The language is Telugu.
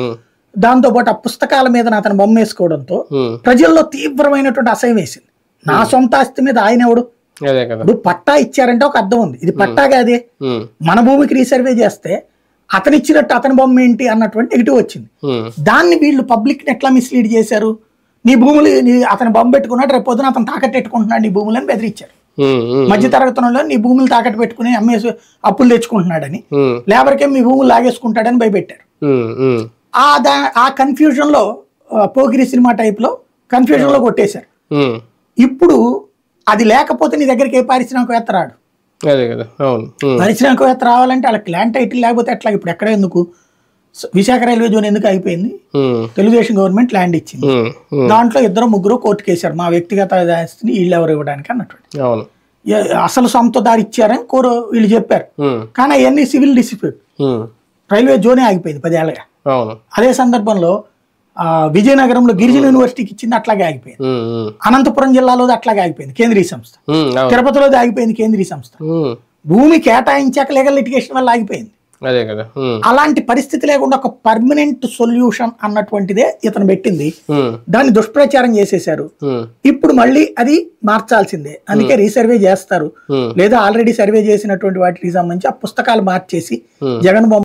ఉమ్, దాంతో పాటు ఆ పుస్తకాల మీద అతను బొమ్మ వేసుకోవడంతో ఉమ్, ప్రజల్లో తీవ్రమైనటువంటి అసహ్యం వేసింది. నా సొంత ఆస్తి మీద ఆయన ఎవడు? అదే కదా. ఇప్పుడు పట్టా ఇచ్చారంటే ఒక అర్థం ఉంది, ఇది పట్టా కాదే, ఉమ్, మన భూమికి రీసర్వే చేస్తే అతను ఇచ్చినట్టు అతని బొమ్మ ఏంటి అన్నటువంటి నెగిటివ్ వచ్చింది. ఉమ్, దాన్ని వీళ్ళు పబ్లిక్ ని ఎట్లా మిస్లీడ్ చేశారు? నీ భూములు అతని బొమ్మ పెట్టుకున్నాడు, రేపు పొద్దున అతను తాకట్టు పెట్టుకుంటున్నాడు నీ భూములని బెదిరించారు. ఉమ్, ఉమ్, మధ్య తరగతిలో నీ భూములు తాకట్టు పెట్టుకుని అమ్మేసి అప్పులు తెచ్చుకుంటున్నాడని, ఉమ్, లేబర్కే మీ భూములు లాగేసుకుంటాడని భయపెట్టారు. ఉమ్, ఉమ్, ఆ కన్ఫ్యూజన్ లో పోకిరి సినిమా టైప్ లో కన్ఫ్యూజన్ లో కొట్టేశారు. ఉమ్, ఇప్పుడు అది లేకపోతే నీ దగ్గరికి ఏ పారిశ్రామికవేత్త రాడు. అదే కదా. అవును. ఉమ్, పారిశ్రామికవేత్త రావాలంటే వాళ్ళకి ల్యాండ్ టైటిల్ లేకపోతే ఎట్లా? ఇప్పుడు ఎక్కడ ఎందుకు విశాఖ రైల్వే జోన్ ఎందుకు అయిపోయింది? ఉమ్, తెలుగుదేశం గవర్నమెంట్ ల్యాండ్ ఇచ్చింది, ఉమ్, ఉమ్, దాంట్లో 2-3 కోర్టుకు వేశారు మా వ్యక్తిగత ఆస్తిని వీళ్ళు ఎవరు ఇవ్వడానికి అన్నట్టు. అవును. అసలు సొంతదారు ఇచ్చారని వీళ్ళు చెప్పారు. ఉమ్, కానీ అవన్నీ సివిల్ డిస్ప్యూట్, ఉమ్, రైల్వే జోనే ఆగిపోయింది 10 ఏళ్ళగా. అవును. అదే సందర్భంలో విజయనగరంలో గిరిజన యూనివర్సిటీకి ఇచ్చింది, అట్లాగే ఆగిపోయింది. ఉమ్, ఉమ్, అనంతపురం జిల్లాలో అట్లాగే ఆగిపోయింది కేంద్రీయ సంస్థ. ఉమ్, అవును. తిరుపతిలో ఆగిపోయింది కేంద్రీయ సంస్థ. ఉమ్, భూమి కేటాయించాక లీగల్ లిటిగేషన్ వల్ల ఆగిపోయింది. అదే కదా. ఉమ్, అలాంటి పరిస్థితి లేకుండా ఒక పర్మనెంట్ సొల్యూషన్ అన్నటువంటిదే ఇతను పెట్టింది. ఉమ్, దాన్ని దుష్ప్రచారం చేసేశారు. ఉమ్, ఇప్పుడు మళ్ళీ అది మార్చాల్సిందే, అందుకే రీసర్వే చేస్తారు. ఉమ్, లేదా ఆల్రెడీ సర్వే చేసినటువంటి వాటికి సంబంధించి ఆ పుస్తకాలు మార్చేసి ఉమ్. జగన్ బొమ్మ